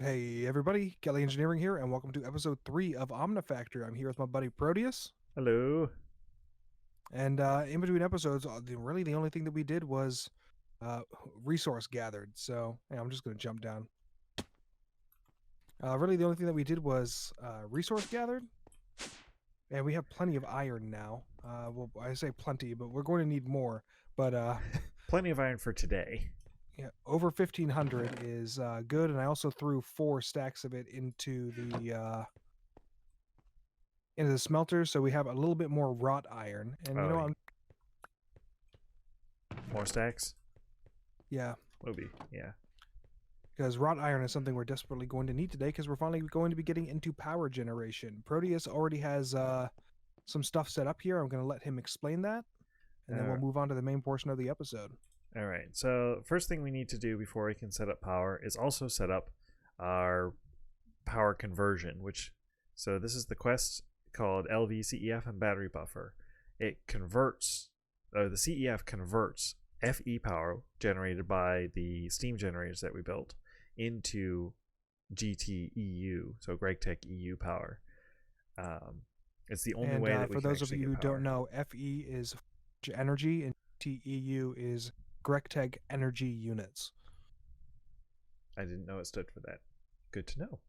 Hey everybody, Kelly Engineering here, and welcome to episode 3 of Omnifactory. I'm here with my buddy Protius, Hello. and in between episodes, really the only thing that we did was uh, resource gathered. So yeah, I'm just going to jump down. Really the only thing that we did was resource gathered, and we have plenty of iron now. Well, I say plenty, but we're going to need more. But Plenty of iron for today. yeah, over 1,500 is good, and I also threw 4 stacks of it into the smelter, so we have a little bit more wrought iron. And you know what? More stacks? Yeah. Will yeah. Because wrought iron is something we're desperately going to need today, because we're finally going to be getting into power generation. Proteus already has some stuff set up here. I'm going to let him explain that, and then we'll move on to the main portion of the episode. All right. So first thing we need to do before we can set up power is also set up our power conversion, so this is the quest called LV, CEF, and battery buffer. It converts, the CEF converts FE power generated by the steam generators that we built into GTEU, so Gregtech EU power. It's the only way that we for can those of you who power. don't know, FE is energy and GTEU is Gregtech energy units. I didn't know it stood for that. Good to know.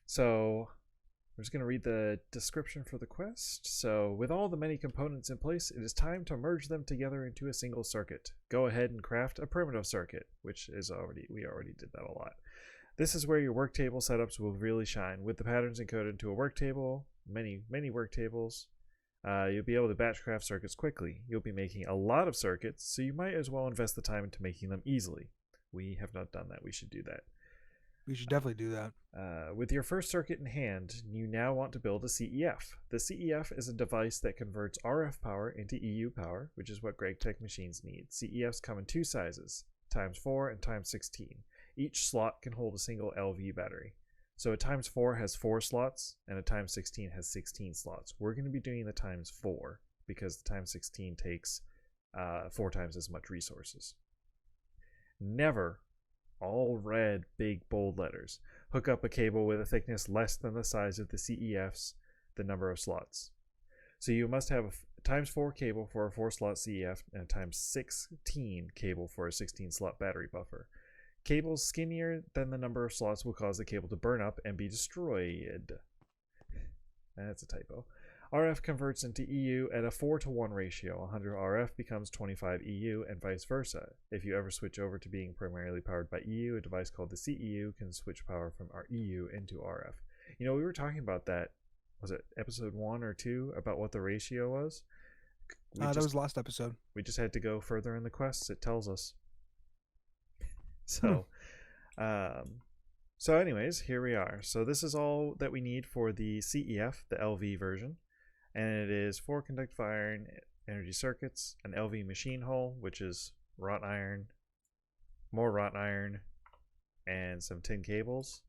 So I'm just going to read the description for the quest. So, with all the many components in place, it is time to merge them together into a single circuit. Go ahead and craft a primitive circuit, which is we already did that a lot. This is where your work table setups will really shine. With the patterns encoded into a work table, many work tables, you'll be able to batch craft circuits quickly. You'll be making a lot of circuits, so you might as well invest the time into making them easily. We have not done that. We should do that. We should definitely do that. With your first circuit in hand, you now want to build a CEF. The CEF is a device that converts RF power into EU power, which is what Gregtech machines need. CEFs come in 2 sizes, ×4 and ×16. Each slot can hold a single LV battery. So a ×4 has 4 slots, and a ×16 has 16 slots. We're going to be doing the ×4 because the ×16 takes 4 times as much resources. Never, all red, big, bold letters, hook up a cable with a thickness less than the size of the CEF's, the number of slots. So you must have a ×4 cable for a 4-slot CEF and a ×16 cable for a 16-slot battery buffer. Cables skinnier than the number of slots will cause the cable to burn up and be destroyed. That's a typo. RF converts into EU at a 4:1 ratio. 100 RF becomes 25 EU and vice versa. If you ever switch over to being primarily powered by EU, a device called the CEU can switch power from our EU into RF. You know, we were talking about that, was it episode 1 or 2, about what the ratio was? That was last episode. We just had to go further in the quests, it tells us. So, so anyways, here we are. So this is all that we need for the CEF, the LV version. And it is 4 conductive iron energy circuits, an LV machine hull, which is wrought iron, more wrought iron, and some tin cables,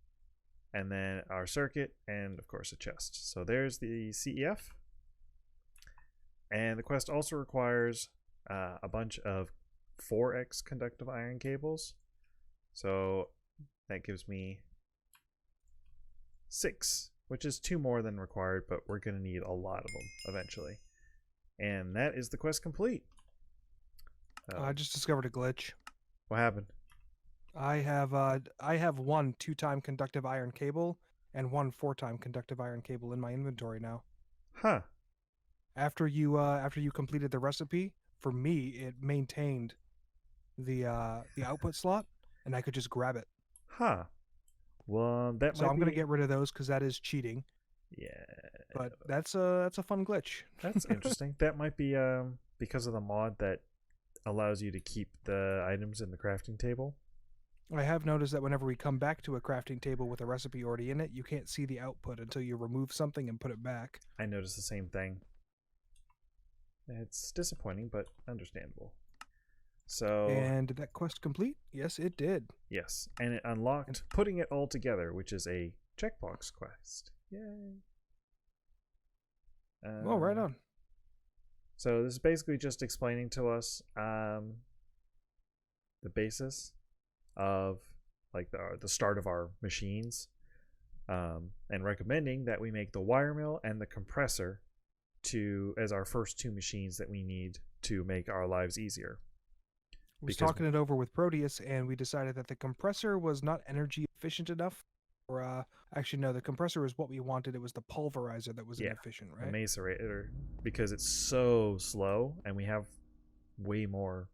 and then our circuit, and of course a chest. So there's the CEF. And the quest also requires a bunch of 4x conductive iron cables. So that gives me 6, which is 2 more than required, but we're going to need a lot of them eventually. And that is the quest complete. I just discovered a glitch. What happened? I have 1 2-time conductive iron cable and 1 4-time conductive iron cable in my inventory now. Huh. After you completed the recipe, for me it maintained the output slot, and I could just grab it. Huh. Well, I'm going to get rid of those because that is cheating. Yeah. But that's a fun glitch. That's interesting. That might be because of the mod that allows you to keep the items in the crafting table. I have noticed that whenever we come back to a crafting table with a recipe already in it, you can't see the output until you remove something and put it back. I noticed the same thing. It's disappointing, but understandable. So, and did that quest complete? Yes, it did. Yes, and it unlocked putting it all together, which is a checkbox quest. Yay! Well, right on. So this is basically just explaining to us the basis of like the start of our machines, and recommending that we make the wire mill and the compressor as our first 2 machines that we need to make our lives easier. We was talking it over with Protius, and we decided that the compressor was not energy efficient enough. Or actually, no, the compressor was what we wanted. It was the pulverizer that was inefficient, right? The macerator, because it's so slow, and we have way more.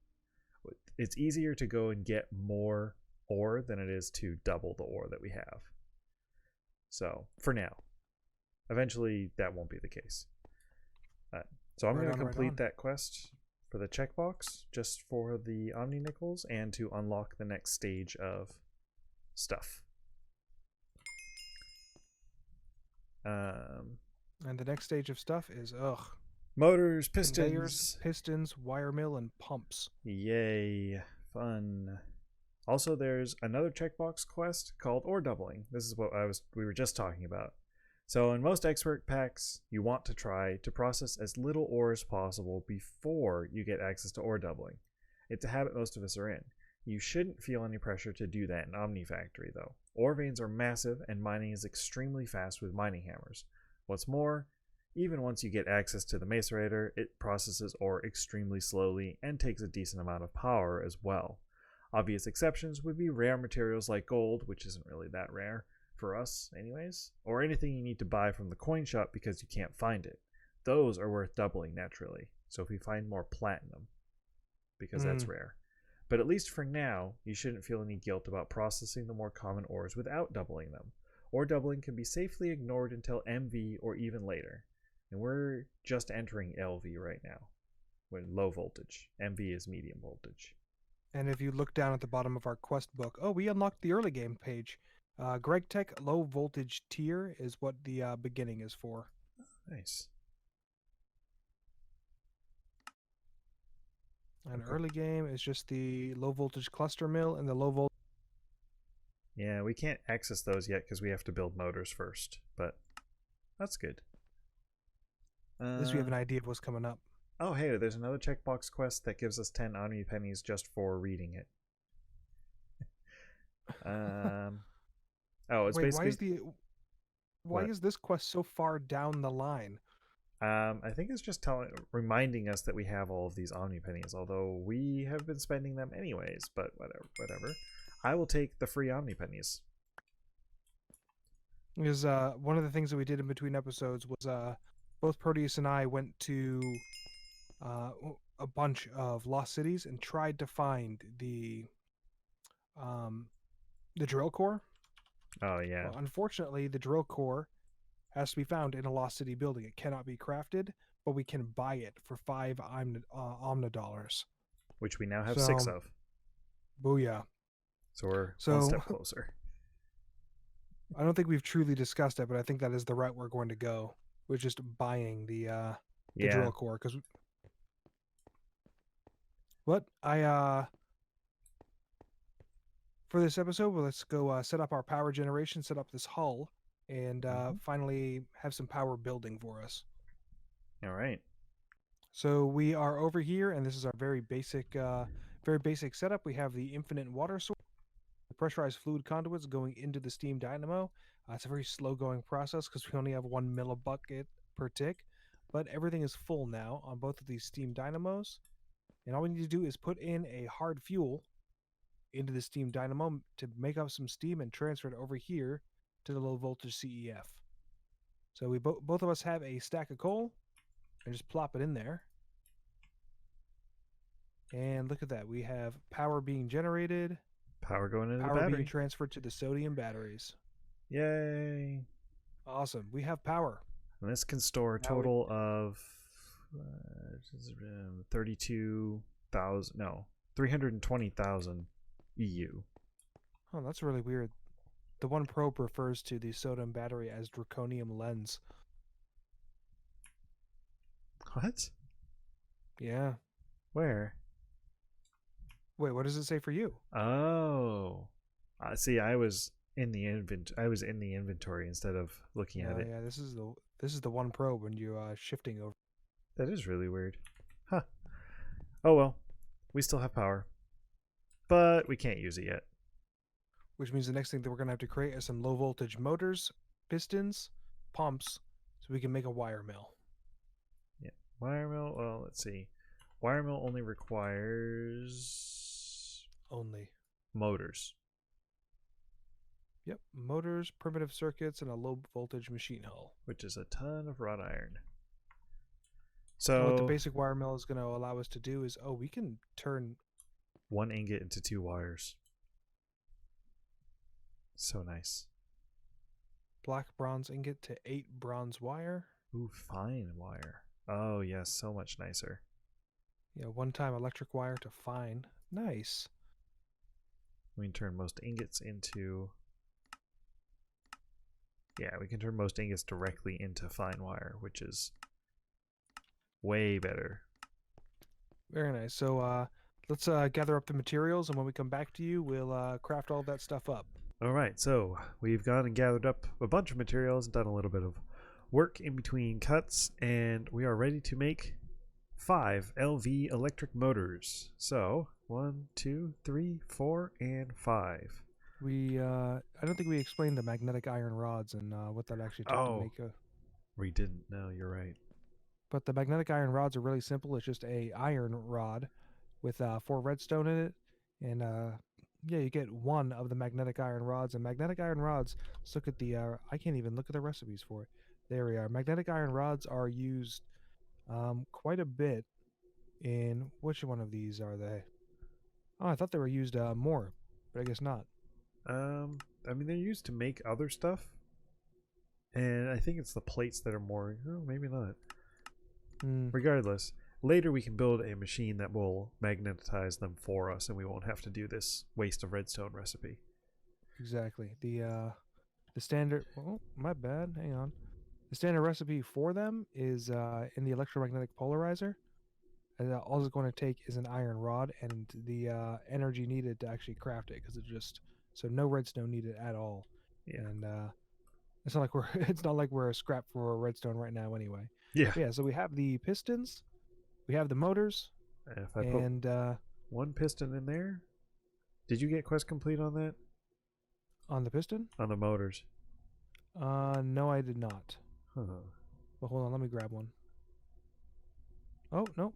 It's easier to go and get more ore than it is to double the ore that we have. So for now, eventually that won't be the case. So I'm going to complete that quest for the checkbox just for the Omni Nickels and to unlock the next stage of stuff. And the next stage of stuff is motors, pistons, conveyors, pistons, wire mill, and pumps. Yay, fun. Also, there's another checkbox quest called ore doubling. This is what we were just talking about. So in most expert packs, you want to try to process as little ore as possible before you get access to ore doubling. It's a habit most of us are in. You shouldn't feel any pressure to do that in Omnifactory, though. Ore veins are massive, and mining is extremely fast with mining hammers. What's more, even once you get access to the macerator, it processes ore extremely slowly and takes a decent amount of power as well. Obvious exceptions would be rare materials like gold, which isn't really that rare for us anyways, or anything you need to buy from the coin shop because you can't find it. Those are worth doubling naturally, so if we find more platinum, because that's rare. But at least for now, you shouldn't feel any guilt about processing the more common ores without doubling them. Ore doubling can be safely ignored until MV or even later. And we're just entering LV right now. We're low voltage. MV is medium voltage. And if you look down at the bottom of our quest book, we unlocked the early game page. Gregtech low voltage tier is what the beginning is for. Nice. And early game is just the low voltage cluster mill and the low voltage. Yeah, we can't access those yet because we have to build motors first, but that's good. At least we have an idea of what's coming up. Oh, hey, there's another checkbox quest that gives us 10 Omni pennies just for reading it. It's Wait, basically. why is this quest so far down the line? I think it's just reminding us that we have all of these Omni pennies, although we have been spending them anyways. But whatever. I will take the free Omni pennies. Because one of the things that we did in between episodes was both Proteus and I went to a bunch of lost cities and tried to find the drill core. Oh yeah. Well, unfortunately, the drill core has to be found in a lost city building. It cannot be crafted, but we can buy it for 5 Omnidollars. Which we now have 6 of. Booyah. So we're one step closer. I don't think we've truly discussed it, but I think that is the route we're going to go. We're just buying the drill core. For this episode, let's go set up our power generation, set up this hull, and finally have some power building for us. All right. So we are over here, and this is our very basic setup. We have the infinite water source, the pressurized fluid conduits going into the steam dynamo. It's a very slow-going process because we only have 1 millibucket per tick, but everything is full now on both of these steam dynamos, and all we need to do is put in a hard fuel into the steam dynamo to make up some steam and transfer it over here to the low voltage CEF. So we both of us have a stack of coal and just plop it in there. And look at that. We have power being generated. Power going into the battery. battery. Being transferred to the sodium batteries. Yay. Awesome. We have power. And this can store a total of 320,000 EU. Oh, that's really weird. The one probe refers to the sodium battery as draconium lens. What? Yeah. Where? Wait, what does it say for you? Oh. See, I was in the inventory instead of looking at it. Yeah, this is the one probe when you shifting over. That is really weird. Huh. Oh well. We still have power. But we can't use it yet. which means the next thing that we're going to have to create is some low voltage motors, pistons, pumps, so we can make a wire mill. Yeah, wire mill. Well, let's see. Wire mill only requires motors. Yep, motors, primitive circuits, and a low voltage machine hull. Which is a ton of wrought iron. So what the So basic wire mill is going to allow us to do is, we can turn one ingot into 2 wires. So nice. black bronze ingot to 8 bronze wire. Ooh, fine wire. Oh yes, so much nicer. Yeah, one-time electric wire to fine. Nice. We can turn most ingots into... Yeah, we can turn most ingots directly into fine wire, which is way better. Very nice. So let's gather up the materials, and when we come back to you, we'll craft all that stuff up. Alright, so we've gone and gathered up a bunch of materials, done a little bit of work in between cuts, and we are ready to make 5 LV electric motors. So 1, 2, 3, 4, and 5. I don't think we explained the magnetic iron rods and what that actually took to make a... We didn't. No, you're right. But the magnetic iron rods are really simple. It's just a iron rod with 4 redstone in it, and yeah, you get 1 of the magnetic iron rods. And magnetic iron rods, let's look at the... I can't even look at the recipes for it. There we are. Magnetic iron rods are used quite a bit in... Which one of these are they? Oh, I thought they were used more, but I guess not. I mean, they're used to make other stuff, and I think it's the plates that are more... Oh, maybe not. Regardless, later we can build a machine that will magnetize them for us, and we won't have to do this waste of redstone recipe. Exactly. The standard... Oh, my bad. Hang on. The standard recipe for them is in the electromagnetic polarizer. And all it's going to take is an iron rod and the energy needed to actually craft it, because it's just... So no redstone needed at all. Yeah. And it's not like we're a scrap for redstone right now anyway. Yeah. But yeah, so we have the pistons, we have the motors, If I put 1 piston in there... Did you get quest complete on that? On the piston? On the motors. No, I did not. Huh. Well, hold on, let me grab one. Oh, no.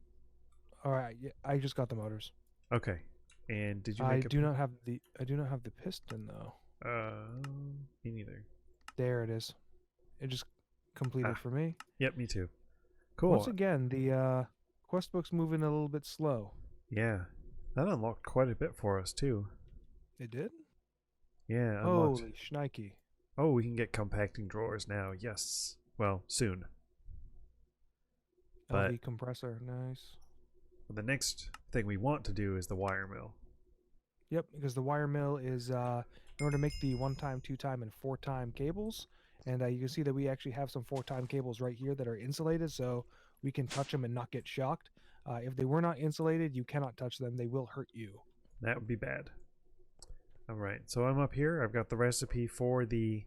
Alright, yeah, I just got the motors. Okay. And did you I do not have the piston though. Me neither. There it is. It just completed for me. Yep, me too. Cool. Once again, the quest book's moving a little bit slow. Yeah. That unlocked quite a bit for us too. It did? Yeah, unlocked. Holy shnikey. Oh, we can get compacting drawers now. Yes. Well, soon. But LV compressor, nice. the next thing we want to do is the wire mill. Yep, because the wire mill is in order to make the 1-time, 2-time, and 4-time cables. And you can see that we actually have some 4-time cables right here that are insulated, so we can touch them and not get shocked. If they were not insulated, you cannot touch them. They will hurt you. That would be bad. Alright, so I'm up here. I've got the recipe for the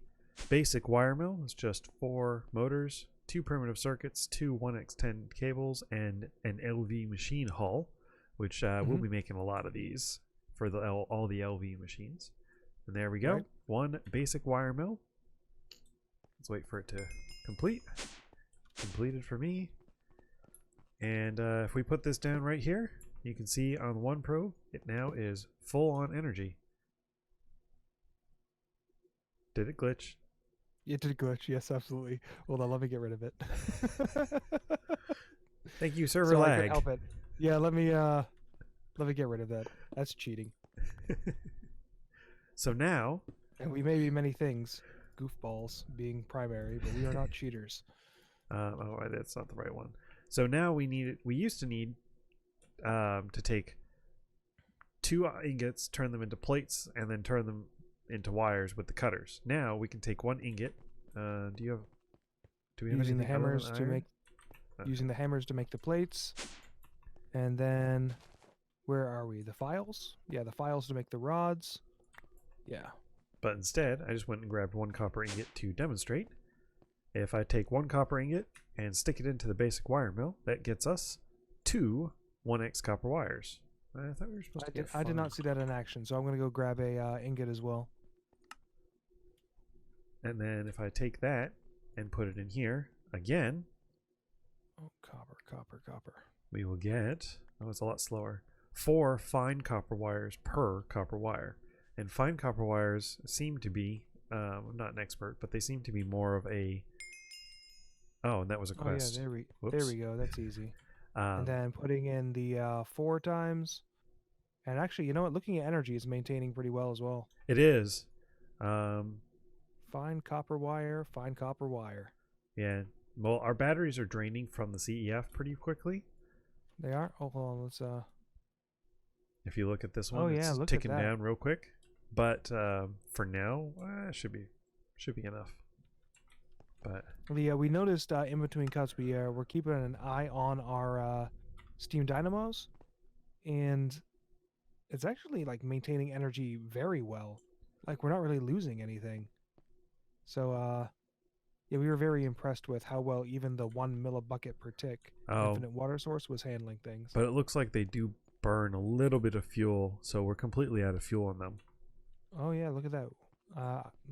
basic wire mill. It's just 4 motors, 2 primitive circuits, 2 1x10 cables, and an LV machine hull, which we'll be making a lot of these for all the LV machines. And there we go. Right. 1 basic wire mill. Let's wait for it to complete. Completed for me. And if we put this down right here, you can see on OnePro, it now is full on energy. Did it glitch? It did glitch, yes, absolutely. Hold on, let me get rid of it. Thank you, server so lag. I could help it. Yeah, let me get rid of that. That's cheating. So now, and we may be many things, goofballs being primary, but we are not cheaters. oh, that's not the right one. So now we used to need to take 2 ingots, turn them into plates, and then turn them into wires with the cutters. Now we can take 1 ingot. Do we have using the anything other hammers than to iron? make using the hammers to make the plates, and then where are we? The files? Yeah, the files to make the rods. Yeah. But instead, I just went and grabbed 1 copper ingot to demonstrate. If I take 1 copper ingot and stick it into the basic wire mill, that gets us 2 1x copper wires. I thought we were supposed to get 5. I did not see that in action, so I'm going to go grab a ingot as well. And then if I take that and put it in here again, Oh, copper, copper, copper. we will get, oh, it's a lot slower, 4 fine copper wires per copper wire. And fine copper wires seem to be, I'm not an expert, but they seem to be more of a, oh, and that was a quest. Oh yeah, Whoops. there we go. That's easy. And then putting in the 4 times. And actually, you know what? Looking at energy is maintaining pretty well as well. It is. Fine copper wire, fine copper wire. Yeah. Well, our batteries are draining from the CEF pretty quickly. They are? Oh, hold on. Let's, If you look at this one, oh, yeah, it's look at ticking that. down real quick. But for now, should be enough. But we noticed in between cuts we're keeping an eye on our steam dynamos, and it's actually like maintaining energy very well. Like we're not really losing anything. So yeah, we were very impressed with how well even the 1 millibucket per tick infinite water source was handling things. But it looks like they do burn a little bit of fuel, so we're completely out of fuel on them. Oh yeah, look at that.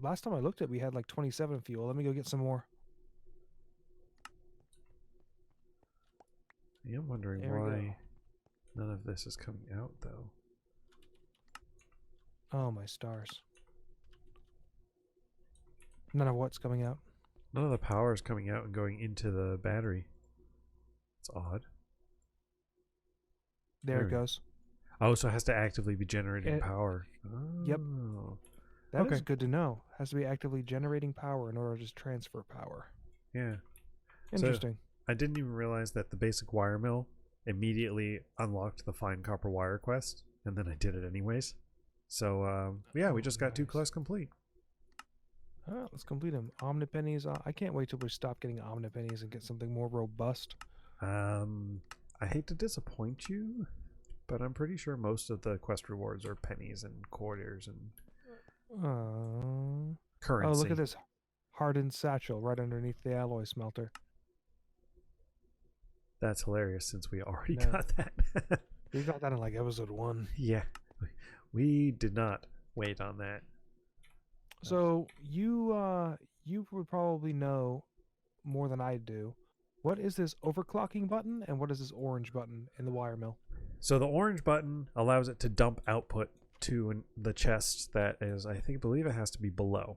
Last time I looked at, we had like 27 fuel. Let me go get some more. Yeah, I'm wondering why none of this is coming out, though. Oh, my stars. None of what's coming out? None of the power is coming out and going into the battery. It's odd. There it goes. Oh, so it has to actively be generating power. Oh. Yep. That is good to know. Has to be actively generating power in order to transfer power. Yeah. Interesting. So I didn't even realize that the basic wire mill immediately unlocked the fine copper wire quest, and then I did it anyways. So yeah, we just got 2 quests complete. Let's complete them. Omnipennies. I can't wait till we stop getting Omnipennies and get something more robust. I hate to disappoint you, but I'm pretty sure most of the quest rewards are pennies and quarters and currency. Oh, look at this hardened satchel right underneath the alloy smelter. That's hilarious since we already got that. We got that in like episode 1. Yeah. We did not wait on that. So you would probably know more than I do. What is this overclocking button and what is this orange button in the wire mill? So the orange button allows it to dump output to the chest that is, I believe it has to be below.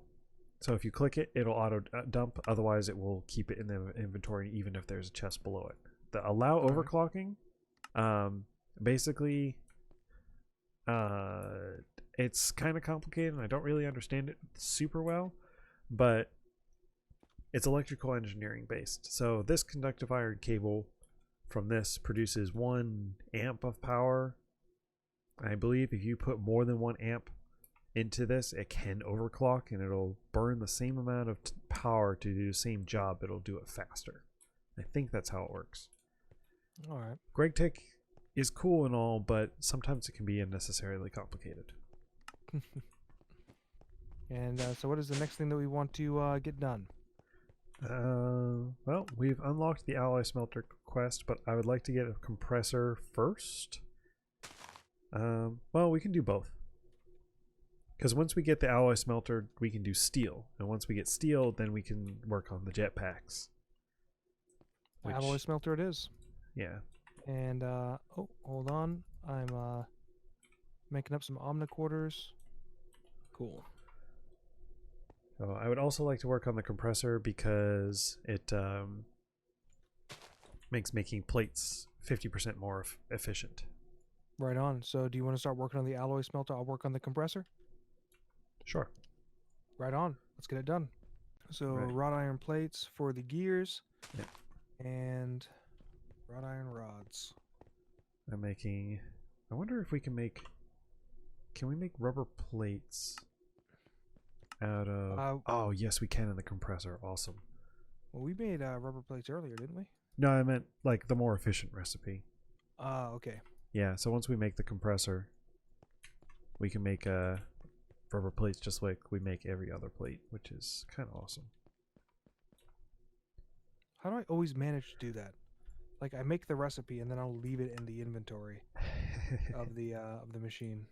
So if you click it, it'll auto dump. Otherwise, it will keep it in the inventory even if there's a chest below it. The allow overclocking, basically, it's kind of complicated and I don't really understand it super well, but it's electrical engineering based. So this conductive iron cable from this produces 1 amp of power. I believe if you put more than 1 amp into this, it can overclock and it'll burn the same amount of power to do the same job. It'll do it faster. I think that's how it works. All right. Gregtech is cool and all, but sometimes it can be unnecessarily complicated. And so what is the next thing that we want to get done? Well, we've unlocked the alloy smelter quest, but I would like to get a compressor first. Well, we can do both. Because once we get the alloy smelter, we can do steel. And once we get steel, then we can work on the jetpacks. Alloy smelter it is. Yeah. And, oh, hold on. I'm making up some omniquarters. Cool. So I would also like to work on the compressor because it makes making plates 50% more efficient. Right on. So do you want to start working on the alloy smelter? I'll work on the compressor? Sure. Right on. Let's get it done. So wrought iron plates for the gears. Yeah. And wrought iron rods. I'm making... I wonder if we can make... Can we make rubber plates out of... oh, yes, we can in the compressor. Awesome. Well, we made rubber plates earlier, didn't we? No, I meant like the more efficient recipe. Okay. Yeah, so once we make the compressor, we can make rubber plates just like we make every other plate, which is kind of awesome. How do I always manage to do that? Like, I make the recipe and then I'll leave it in the inventory of the machine.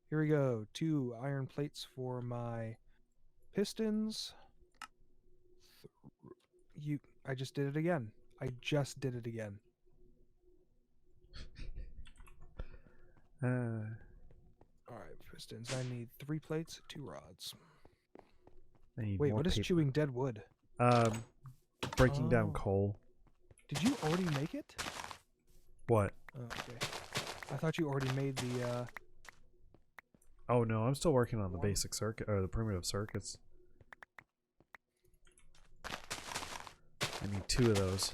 Here we go. 2 iron plates for my Pistons. I just did it again. I just did it again. All right, pistons. I need 3 plates, 2 rods. I need Wait, more what is paper. chewing dead wood? Breaking down Oh. coal. Did you already make it? What? Oh, okay. I thought you already made the. Oh no, I'm still working on the basic circuit or the primitive circuits. I need 2 of those.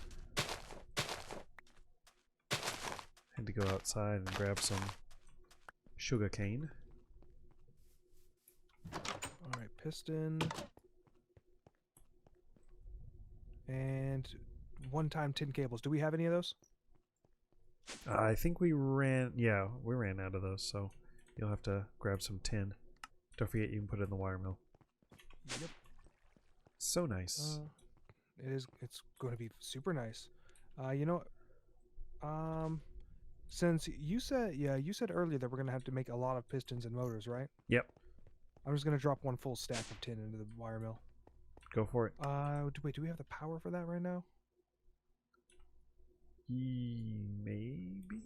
Had to go outside and grab some sugar cane. All right, piston. And one-time tin cables. Do we have any of those? I think we ran. Yeah, we ran out of those, so you'll have to grab some tin. Don't forget you can put it in the wire mill. Yep. So nice. It's going to be super nice. You know, since you said earlier that we're going to have to make a lot of pistons and motors, right? Yep. I'm just going to drop 1 full stack of tin into the wire mill. Go for it. Wait, do we have the power for that right now? Maybe.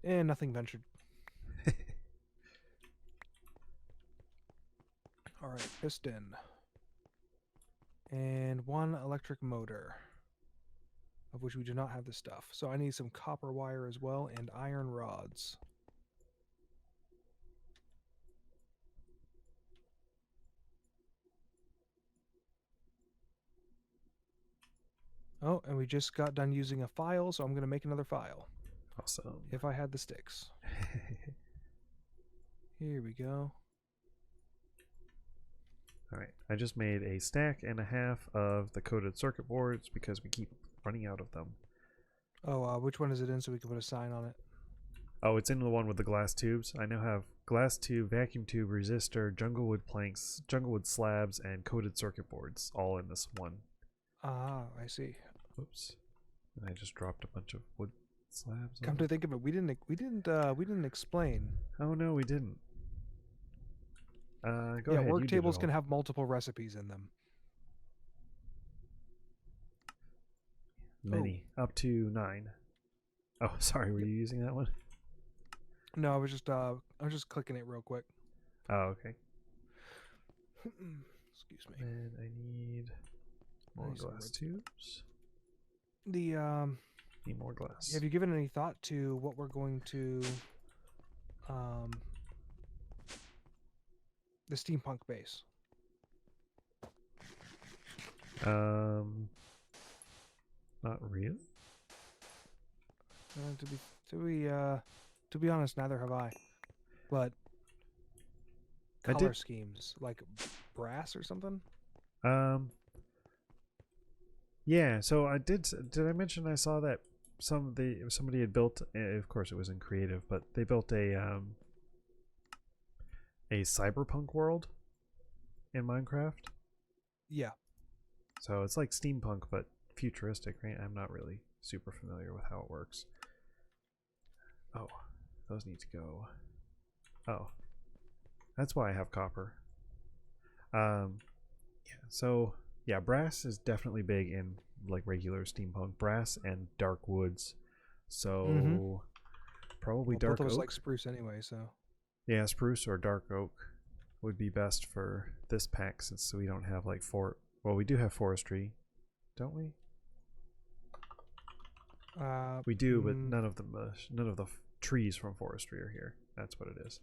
Nothing ventured. All right, piston. And 1 electric motor, of which we do not have the stuff. So I need some copper wire as well and iron rods. Oh, and we just got done using a file, so I'm going to make another file. Awesome. If I had the sticks. Here we go. Alright, I just made a stack and a half of the coated circuit boards because we keep running out of them. Oh, which one is it in so we can put a sign on it? Oh, it's in the one with the glass tubes. I now have glass tube, vacuum tube, resistor, jungle wood planks, jungle wood slabs, and coated circuit boards all in this one. Ah, I see. Oops. And I just dropped a bunch of wood slabs. Come to think of it, we didn't explain. Oh no, we didn't. Go yeah, ahead. work You did it tables all. can have multiple recipes in them. Many. Up to 9. Oh, sorry. Were you using that one? No, I was just clicking it real quick. Oh, okay. Excuse me. And I need more Nice glass wood. tubes. Need more glass. Have you given any thought to what we're going to the steampunk base? Not really. To be honest, neither have I. But color schemes like brass or something. Yeah. So I did. Did I mention I saw that somebody had built? Of course, it was in creative, but they built a cyberpunk world in Minecraft. Yeah. So it's like steampunk, but futuristic, right? I'm not really super familiar with how it works. Oh, those need to go. Oh, that's why I have copper. Yeah. So yeah, brass is definitely big in like regular steampunk. Brass and dark woods. So probably dark both of us oak. like spruce anyway, so. Yeah, spruce or dark oak would be best for this pack since we don't have like well, we do have forestry, don't we? We do, but none of the trees from forestry are here. That's what it is.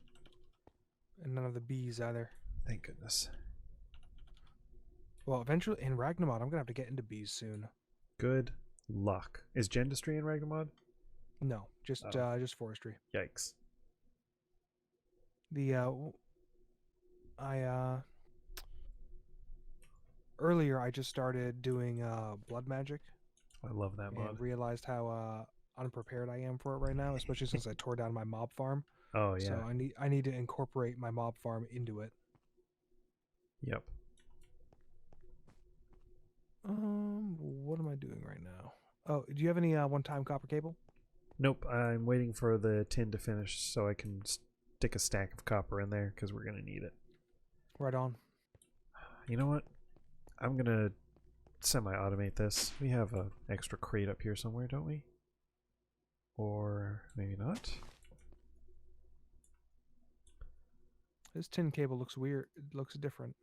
And none of the bees either. Thank goodness. Well, eventually in Ragnamod, I'm gonna have to get into bees soon. Good luck. Is Gendustry in Ragnamod? No, just forestry. Yikes. Earlier I just started doing blood magic. I love that mod. And realized how unprepared I am for it right now, especially since I tore down my mob farm. Oh yeah. So I need to incorporate my mob farm into it. Yep. What am I doing right now? Oh, do you have any one-time copper cable? Nope. I'm waiting for the tin to finish so I can stick a stack of copper in there because we're gonna need it. Right on. You know what? I'm gonna semi-automate this. We have an extra crate up here somewhere, don't we? Or maybe not. This tin cable looks weird. It looks different.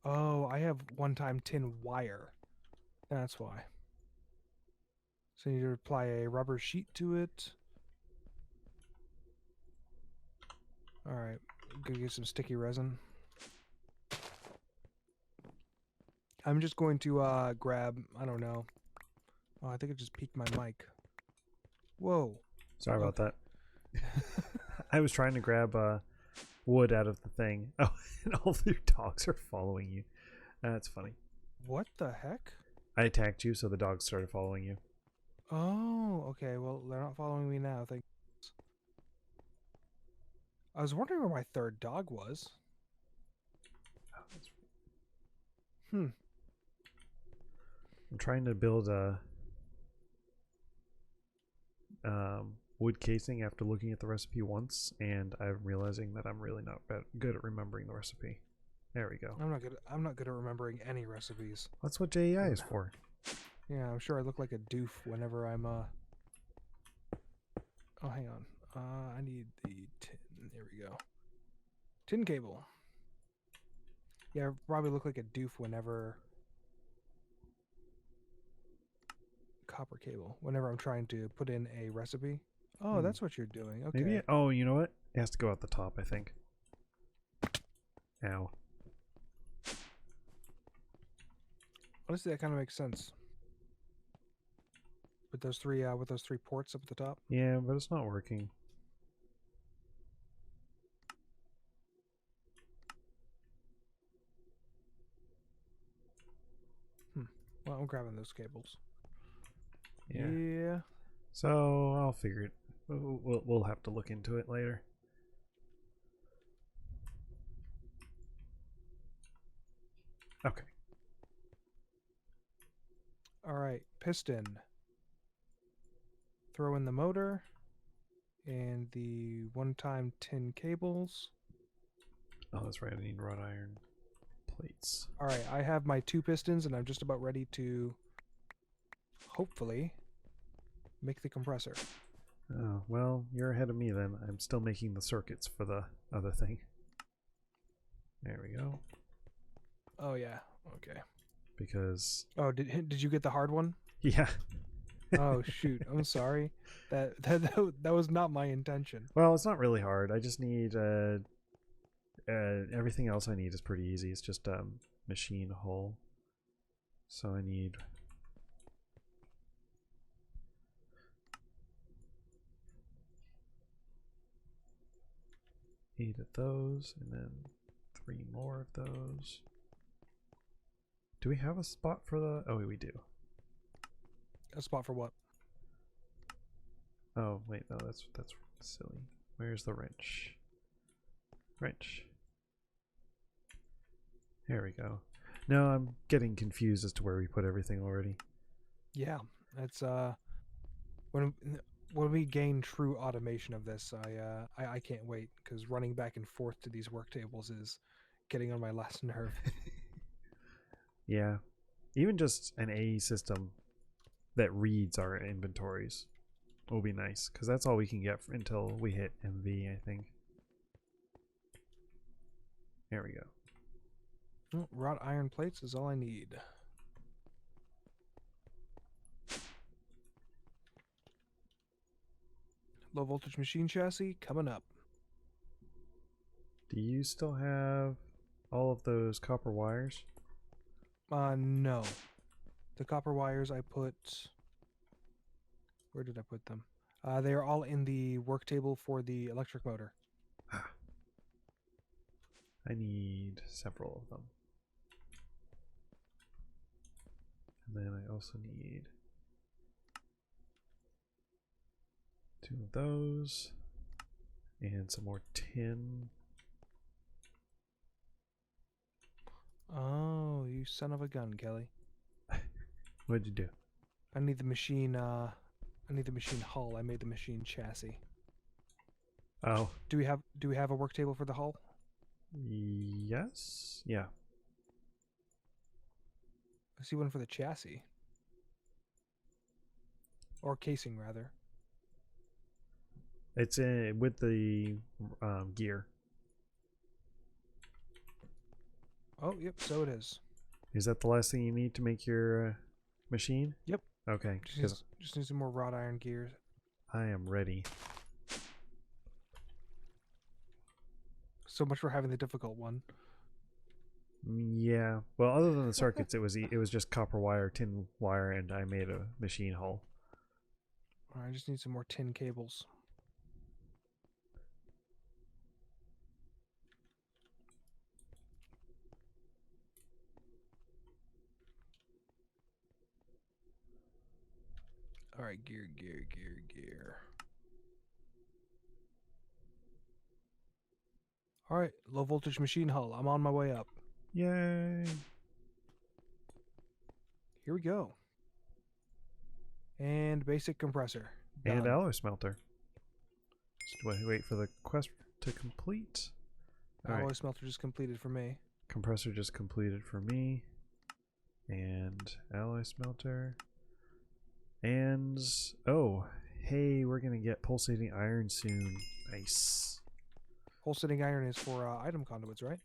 Oh, I have one-time tin wire. That's why. So you need to apply a rubber sheet to it. Alright, gonna get some sticky resin. I'm just going to grab, I don't know. Oh, I think it just peaked my mic. Whoa. Sorry about that. I was trying to grab wood out of the thing. Oh, and all of your dogs are following you. That's funny. What the heck? I attacked you, so the dogs started following you. Oh, okay. Well, they're not following me now. Thank. I was wondering where my third dog was. Hmm. I'm trying to build a wood casing after looking at the recipe once, and I'm realizing that I'm really not good at remembering the recipe. There we go. I'm not good at remembering any recipes. That's what JEI is for. Yeah, I'm sure I look like a doof whenever I'm Oh, hang on. I need the tin. There we go. Tin cable. Yeah, I probably look like a doof whenever. Copper cable. Whenever I'm trying to put in a recipe. Oh, that's what you're doing. Okay. Maybe. Oh, you know what? It has to go at the top, I think. Ow. Honestly, that kind of makes sense. With those three ports up at the top. Yeah, but it's not working. Well, I'm grabbing those cables. Yeah. So I'll figure it. We'll have to look into it later. Okay. All right, piston. Throw in the motor and the one-time tin cables. Oh, that's right. I need wrought iron plates. All right, I have my 2 pistons, and I'm just about ready to hopefully make the compressor. Oh, well, you're ahead of me then. I'm still making the circuits for the other thing. There we go. Oh yeah, okay. Because Oh, did you get the hard one? yeah. Oh shoot, I'm sorry. That was not my intention. Well, it's not really hard. I just need everything else I need is pretty easy. It's just machine hull. So I need 8 of those, and then 3 more of those. Do we have a spot for the? Oh, we do. A spot for what? Oh wait, no, that's silly. Where's the wrench? Wrench. There we go. No, I'm getting confused as to where we put everything already. Yeah, it's when we gain true automation of this, I can't wait, because running back and forth to these work tables is getting on my last nerve. Yeah, even just an AE system that reads our inventories will be nice, because that's all we can get until we hit MV, I think. There we go. Oh, wrought iron plates is all I need. Low voltage machine chassis coming up. Do you still have all of those copper wires? No. The copper wires I put... Where did I put them? They are all in the work table for the electric motor. I need several of them. And then I also need 2 of those and some more tin. Oh, you son of a gun, Kelly. What'd you do? I need the machine hull. I made the machine chassis. Oh. Do we have a work table for the hull? Yes. Yeah. I see one for the chassis. Or casing, rather. It's with the gear. Oh, yep, so it is. Is that the last thing you need to make your machine? Yep. Okay. Just need some more wrought iron gears. I am ready. So much for having the difficult one. Yeah. Well, other than the circuits, it was just copper wire, tin wire, and I made a machine hull. I just need some more tin cables. All right, gear. All right, low voltage machine hull. I'm on my way up. Yay! Here we go. And basic compressor. Done. And alloy smelter. Just wait for the quest to complete. Alloy smelter just completed for me. Compressor just completed for me. And alloy smelter. And oh, hey, we're gonna get pulsating iron soon. Nice. Pulsating iron is for item conduits, right?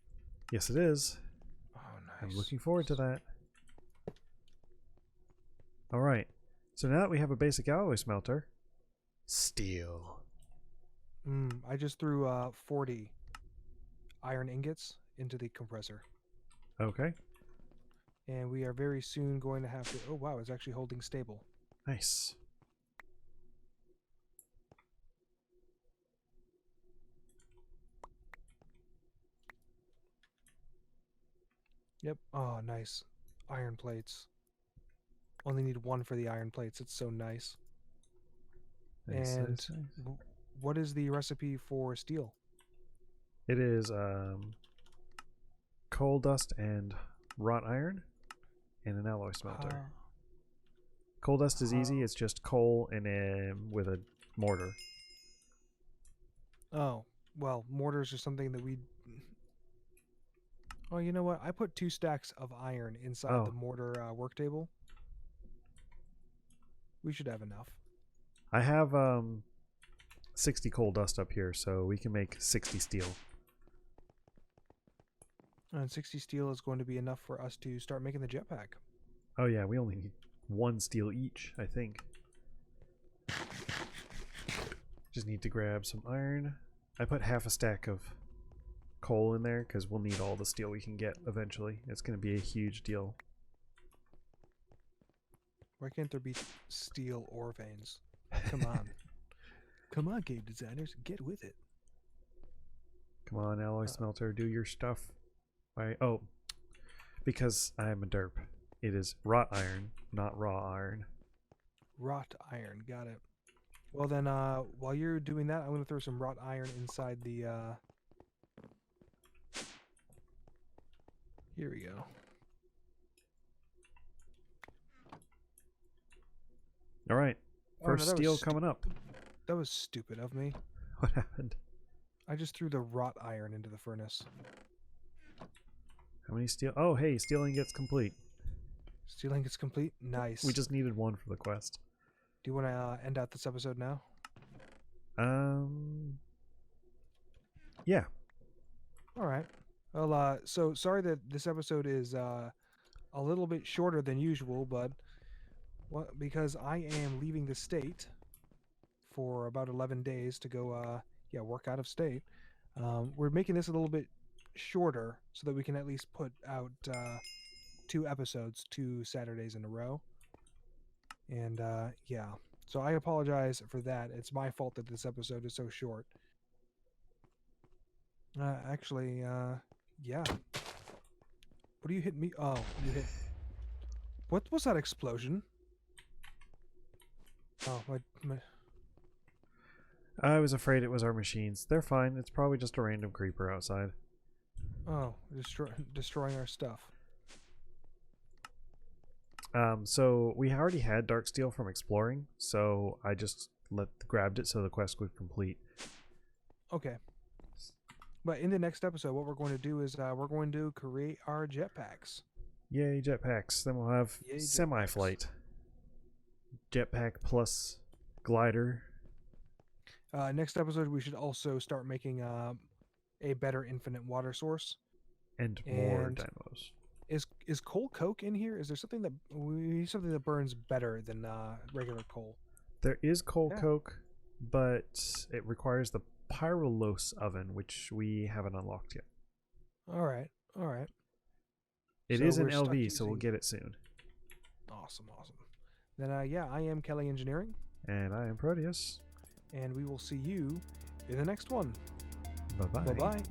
Yes, it is. Oh, nice. I'm looking forward to that. All right. So now that we have a basic alloy smelter, steel. I just threw 40 iron ingots into the compressor. Okay. And we are very soon going to have to... Oh, wow, it's actually holding stable. Nice. Yep. Oh, nice. Iron plates. Only need one for the iron plates. It's so nice. And what is the recipe for steel? It is coal dust and wrought iron and an alloy smelter. Coal dust is easy. It's just coal and with a mortar. Oh, well, mortars are something that we... Oh, you know what? I put 2 stacks of iron inside the mortar work table. We should have enough. I have 60 coal dust up here, so we can make 60 steel. And 60 steel is going to be enough for us to start making the jetpack. Oh yeah, we only need 1 steel each, I think. Just need to grab some iron. I put half a stack of coal in there because we'll need all the steel we can get eventually. It's going to be a huge deal. Why can't there be steel ore veins? Come on. Come on, game designers. Get with it. Come on, alloy smelter. Do your stuff. Oh, because I'm a derp. It is wrought iron, not raw iron. Wrought iron. Got it. Well then, while you're doing that, I'm going to throw some wrought iron inside the... Here we go. All right. First steel coming up. That was stupid of me. What happened? I just threw the wrought iron into the furnace. How many steel? Oh, hey, steel ingot's complete. Steel ingot's complete? Nice. We just needed 1 for the quest. Do you want to end out this episode now? Yeah. All right. Well, so sorry that this episode is a little bit shorter than usual, but because I am leaving the state for about 11 days to go, work out of state. We're making this a little bit shorter so that we can at least put out 2 episodes 2 Saturdays in a row. And yeah, so I apologize for that. It's my fault that this episode is so short. Actually, yeah. What do you hit me? Oh, you hit... What was that explosion? Oh, my... I was afraid it was our machines. They're fine. It's probably just a random creeper outside. Oh, destroying our stuff. So we already had dark steel from exploring, so I just grabbed it so the quest would complete. Okay. But in the next episode, what we're going to do is we're going to create our jetpacks. Yay, jetpacks. Then we'll have Yay, semi-flight. Jetpack plus glider. Next episode, we should also start making a better infinite water source. And more dynamos. Is coal coke in here? Is there something that we need something that burns better than regular coal? There is coal coke, but it requires the Pyrolose oven, which we haven't unlocked yet. All right. It So is an we're stuck LV, so we'll using- get it soon. Awesome. Then I am Kelly Engineering, And I am Protius. and we will see you in the next one. Bye-bye. Bye-bye.